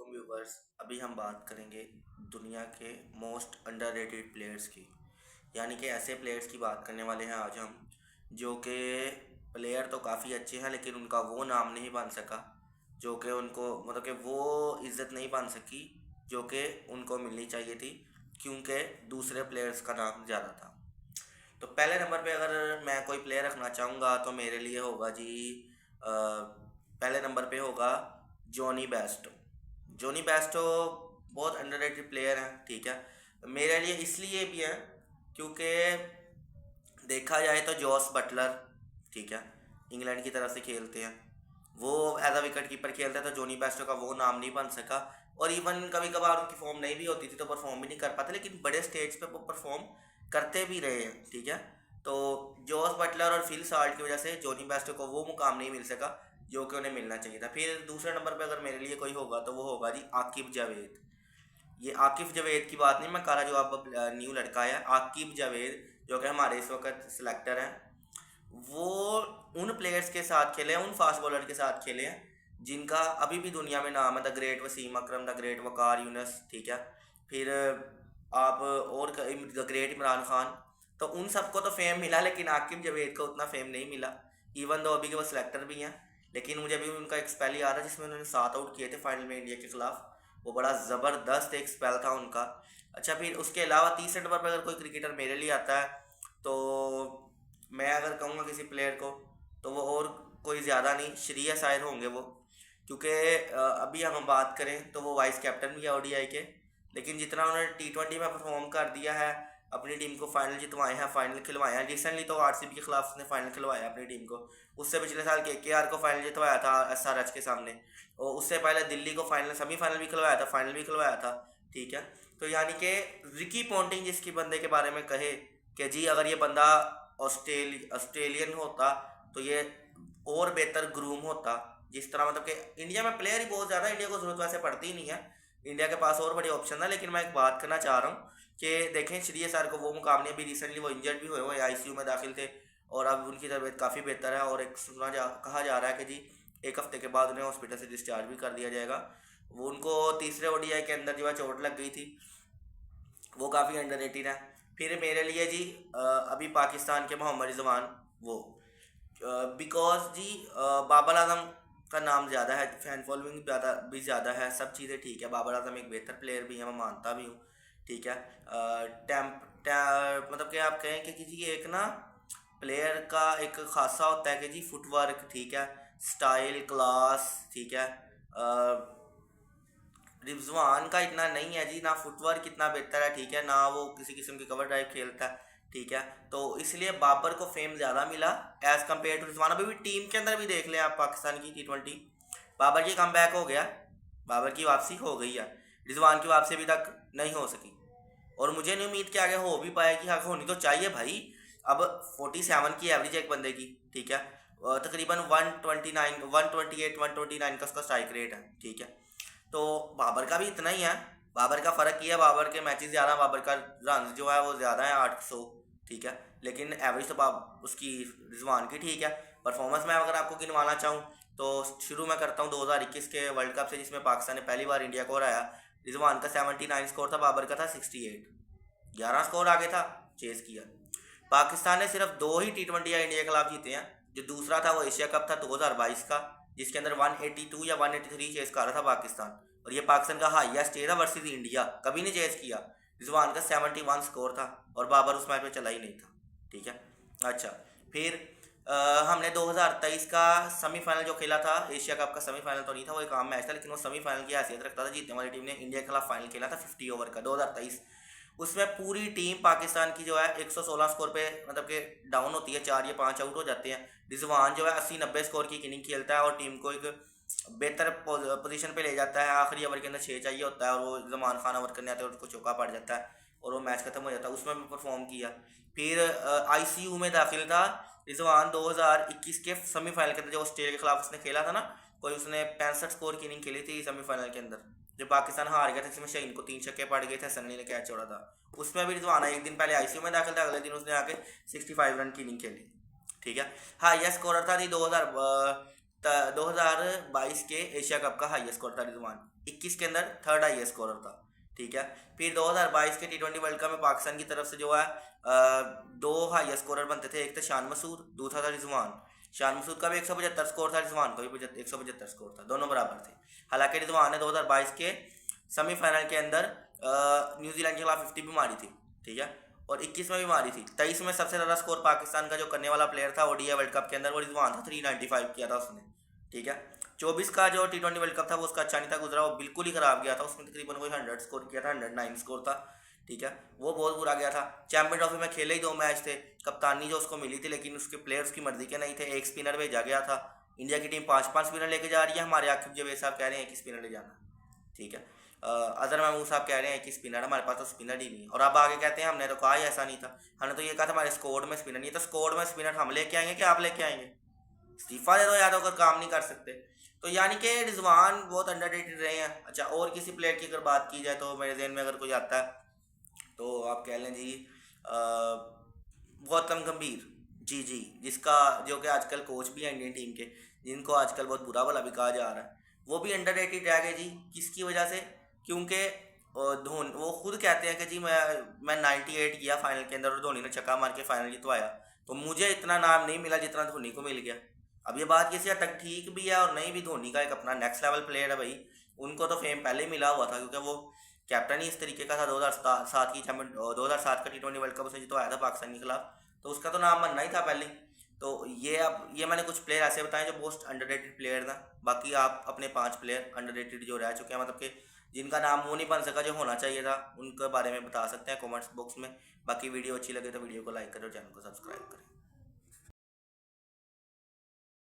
Viewers, अभी हम बात करेंगे दुनिया के मोस्ट अंडररेटेड प्लेयर्स की। यानी कि ऐसे प्लेयर्स की बात करने वाले हैं आज हम, जो कि प्लेयर तो काफ़ी अच्छे हैं लेकिन उनका वो नाम नहीं बन सका, जो कि उनको मतलब कि वो इज़्ज़त नहीं बन सकी जो कि उनको मिलनी चाहिए थी, क्योंकि दूसरे प्लेयर्स का नाम ज़्यादा था। तो पहले नंबर पे अगर मैं कोई प्लेयर रखना चाहूँगा तो मेरे लिए होगा जी, पहले नंबर पे होगा जॉनी बेस्टो। जॉनी बेस्टो बहुत अंडररेटेड प्लेयर हैं, ठीक है। मेरे लिए इसलिए भी है क्योंकि देखा जाए तो जॉस बटलर, ठीक है, इंग्लैंड की तरफ से खेलते हैं, वो एज अ विकेट कीपर खेलता है, तो जॉनी बेस्टो का वो नाम नहीं बन सका। और इवन कभी कभार उनकी फॉर्म नहीं भी होती थी तो परफॉर्म भी नहीं कर पाते, लेकिन बड़े स्टेज पे वो परफॉर्म करते भी रहे हैं, ठीक है। तो जॉस बटलर और फिल साल्ट की वजह से जॉनी बेस्टो को वो मुकाम नहीं मिल सका जो कि उन्हें मिलना चाहिए था। फिर दूसरे नंबर पे अगर मेरे लिए कोई होगा तो वो होगा जी आकिब जावेद। ये आकिब जावेद की बात नहीं, मैं कह रहा जो आप न्यू लड़का है आकिब जावेद, जो कि हमारे इस वक्त सिलेक्टर हैं। वो उन प्लेयर्स के साथ खेले हैं, उन फास्ट बॉलर के साथ खेले हैं जिनका अभी भी दुनिया में नाम है, the great Wasim Akram, the great Waqar Younis, ठीक है। फिर आप और द ग्रेट इमरान खान। तो उन सबको तो फेम मिला लेकिन आकिब जावेद को उतना फेम नहीं मिला, इवन दो अभी के वो सिलेक्टर भी हैं। लेकिन मुझे अभी उनका एक स्पेल याद है जिसमें उन्होंने 7 आउट किए थे फाइनल में इंडिया के खिलाफ। वो बड़ा ज़बरदस्त एक स्पेल था उनका। अच्छा, फिर उसके अलावा तीसरे नंबर पर अगर कोई क्रिकेटर मेरे लिए आता है तो मैं अगर कहूँगा किसी प्लेयर को, तो वो और कोई ज़्यादा नहीं, श्रेयस अय्यर होंगे वो। क्योंकि अभी हम बात करें तो वो वाइस कैप्टन भी है ओडीआई के, लेकिन जितना उन्होंने टी20 में परफॉर्म कर दिया है, अपनी टीम को फाइनल जितवाए हैं, फाइनल खिलवाए हैं। रिसेंटली तो आरसीबी के खिलाफ उसने फाइनल खिलवाया अपनी टीम को। उससे पिछले साल केकेआर को फाइनल जितवाया था एसआरएच के सामने, और उससे पहले दिल्ली को फाइनल सेमीफाइनल भी खिलवाया था, फाइनल भी खिलवाया था, ठीक है। तो यानी कि रिकी पॉन्टिंग जिसकी बंदे के बारे में कहे कि जी अगर ये बंदा ऑस्ट्रेलियन होता तो ये और बेहतर ग्रूम होता। जिस तरह मतलब कि इंडिया में प्लेयर ही बहुत ज़्यादा, इंडिया को ज़रूरत वैसे पड़ती ही नहीं है, इंडिया के पास और बड़े ऑप्शन है। लेकिन मैं एक बात करना चाह रहा हूँ कि देखें श्रेयस अय्यर को वो मुकाम नहीं, अभी रिसेंटली वो इंजर्ड भी हुए हुए आईसीयू में दाखिल थे, और अब उनकी तबीयत काफ़ी बेहतर है, और एक कहा जा रहा है कि जी एक हफ्ते के बाद उन्हें हॉस्पिटल से डिस्चार्ज भी कर दिया जाएगा। वो उनको तीसरे ओडीआई के अंदर जो है चोट लग गई थी, वो काफ़ी अंडररेटेड है। फिर मेरे लिए जी अभी पाकिस्तान के मोहम्मद रिजवान, वो बिकॉज जी बाबर आजम का नाम ज़्यादा है, फैन फॉलोइंग ज़्यादा भी ज़्यादा है, सब चीज़ें ठीक है। बाबर आजम एक बेहतर प्लेयर भी है, मैं मानता भी हूँ, ठीक है। मतलब कि आप कहें कि जी एक ना प्लेयर का एक खासा होता है कि जी फुटवर्क, ठीक है, स्टाइल, क्लास, ठीक है। रिजवान का इतना नहीं है जी, ना फुटवर्क इतना बेहतर है, ठीक है, ना वो किसी किस्म की कवर ड्राइव खेलता है, ठीक है। तो इसलिए बाबर को फेम ज़्यादा मिला एज़ कम्पेयर टू रिजवान। अभी भी टीम के अंदर भी देख लें आप पाकिस्तान की टी20, बाबर की कम बैक हो गया, बाबर की वापसी हो गई है, रिजवान की वापसी अभी तक नहीं हो सकी। और मुझे नहीं उम्मीद कि आगे हो भी पाएगी, आगे होनी तो चाहिए भाई। अब 47 की एवरेज है एक बंदे की, ठीक है, तकरीबन 129, 128, 129 का उसका स्ट्राइक रेट है, ठीक है। तो बाबर का भी इतना ही है, बाबर का फ़र्क ये है, बाबर के मैचेस ज़्यादा, बाबर का रन जो है वो ज़्यादा है 800, ठीक है। लेकिन एवरेज तो उसकी रिजवान की ठीक है। परफॉर्मेंस में अगर आपको गिनवाना चाहूँ तो शुरू में करता हूँ 2021 के वर्ल्ड कप से, जिसमें पाकिस्तान ने पहली बार इंडिया को हराया। रिजवान का 79 स्कोर था, बाबर का था 68, 11 स्कोर आगे था, चेस किया। पाकिस्तान ने सिर्फ 2 ही टी20 या इंडिया के खिलाफ जीते हैं। जो दूसरा था वो एशिया कप था 2022 का, जिसके अंदर 182 या 183 चेस कर रहा था पाकिस्तान, और ये पाकिस्तान का हाईएस्ट चेस था वर्सेस इंडिया, कभी नहीं चेस किया। रिजवान का 71 स्कोर था और बाबर उस मैच में चला ही नहीं था, ठीक है। अच्छा, फिर हमने 2023 का सेमीफाइनल जो खेला था, एशिया कप का सेमीफाइनल तो नहीं था, वो एक आम मैच था, लेकिन वो सेमीफाइनल की हैसियत रखता था। जीतने वाली टीम ने इंडिया के खिलाफ फाइनल खेला था 50 ओवर का 2023। उसमें पूरी टीम पाकिस्तान की जो है 116 स्कोर पे मतलब कि डाउन होती है, 4 या 5 आउट हो जाते हैं। रिजवान जो है 80-90 स्कोर की इनिंग खेलता है और टीम को एक बेहतर पोजीशन पे ले जाता है। आखिरी ओवर के अंदर 6 चाहिए होता है और वो जमान खान ओवर करने आते हैं और उसको चौका पड़ जाता है और वो मैच खत्म हो जाता है। उसमें भी परफॉर्म किया। फिर आईसीयू में दाखिल था रिजवान 2021 के सेमीफाइनल के अंदर, जो ऑस्ट्रेलिया के खिलाफ उसने खेला था ना, कोई उसने 65 स्कोर की इनिंग खेली थी सेमीफाइनल के अंदर, जो पाकिस्तान हार गया था, जिसमें शहीन को 3 छक्के पड़ गए थे, सन्नी ने कैच छोड़ा था। उसमें भी रिजवाना एक दिन पहले आईसीयू में दाखिल था, अगले दिन उसने आके 65 रन की इनिंग खेली, ठीक है। हाँ, यह स्कोरर था जी 2022 के एशिया कप का हाईएस्ट स्कोर था रिजवान, 21 के अंदर थर्ड हाईएस्ट स्कोरर था। ठीक है, फिर 2022 के टी20 वर्ल्ड कप में पाकिस्तान की तरफ से जो है दो हाईएस्ट स्कोरर बनते थे, एक था शान मसूद, दूसरा था रिजवान। शान मसूद का भी 175 स्कोर था, रिजवान का भी 175 स्कोर था, दोनों बराबर थे। हालांकि रिजवान ने 2022 के सेमीफाइनल के अंदर न्यूजीलैंड के खिलाफ 50 भी मारी थी। ठीक है, और 21 में भी मारी थी। 23 में सबसे ज़्यादा स्कोर पाकिस्तान का जो करने वाला प्लेयर था ओडीआई वर्ल्ड कप के अंदर वो रिजवान था, 395 किया था उसने। ठीक है, 24 का जो टी20 वर्ल्ड कप था वो उसका अच्छा नहीं था गुजरा, वो बिल्कुल ही खराब गया था, उसने तकरीबन कोई 100 स्कोर किया था, 109 स्कोर था। ठीक है, वो बहुत बुरा गया था। चैंपियन ट्रॉफी में खेले ही 2 मैच थे, कप्तानी जो उसको मिली थी लेकिन उसके प्लेयर्स की मर्जी के नहीं थे, एक स्पिनर भेजा गया था। इंडिया की टीम 5-5 स्पिनर लेके जा रही है, हमारे आकिब जवेद साहब कह रहे हैं कि स्पिनर ले जाना। ठीक है, अजहर महमूद साहब कह रहे हैं कि स्पिनर, हमारे पास तो स्पिनर ही नहीं है। और अब आगे कहते हैं हमने तो कहा ही ऐसा नहीं था, हमने तो ये कहा था हमारे स्क्वाड में स्पिनर नहीं है। तो स्क्वाड में स्पिनर हम लेके आएंगे कि आप लेके आएंगे? इस्तीफा दे दो या तो, अगर काम नहीं कर सकते तो। यानी कि रिजवान बहुत अंडररेटेड रहे हैं। अच्छा, और किसी प्लेयर की अगर बात की जाए तो मेरे जहन में अगर कोई आता है तो आप कह लें जी गौतम गंभीर। जी जी, जिसका जो कि आजकल कोच भी है इंडियन टीम के, जिनको आजकल बहुत बुरा भला भी कहा जा रहा है, वो भी अंडररेटेड रह गए जी। किसकी वजह से? क्योंकि धोनी, वो खुद कहते हैं कि जी मैं 98 किया फाइनल के अंदर और धोनी ने छक्का मार के फाइनल जितवाया, तो मुझे इतना नाम नहीं मिला जितना धोनी को मिल गया। अब ये बात किसी हद तक ठीक भी है और नहीं भी। धोनी का एक अपना नेक्स्ट लेवल प्लेयर है भाई, उनको तो फेम पहले ही मिला हुआ था क्योंकि वो कैप्टन ही इस तरीके का था। 2007 की चैंपियन 2007 का टी20 वर्ल्ड कप उसे जितवाया था पाकिस्तान के खिलाफ, तो उसका तो नाम बनना ही था पहले। तो ये अब ये मैंने कुछ प्लेयर ऐसे बताए जो मोस्ट अंडररेटेड प्लेयर था। बाकी आप अपने 5 प्लेयर अंडररेटेड जो रह चुके हैं, मतलब कि जिनका नाम वो नहीं बन सका जो होना चाहिए था, उनके बारे में बता सकते हैं कमेंट्स बॉक्स में। बाकी वीडियो अच्छी लगे तो वीडियो को लाइक करें और चैनल को सब्सक्राइब करें।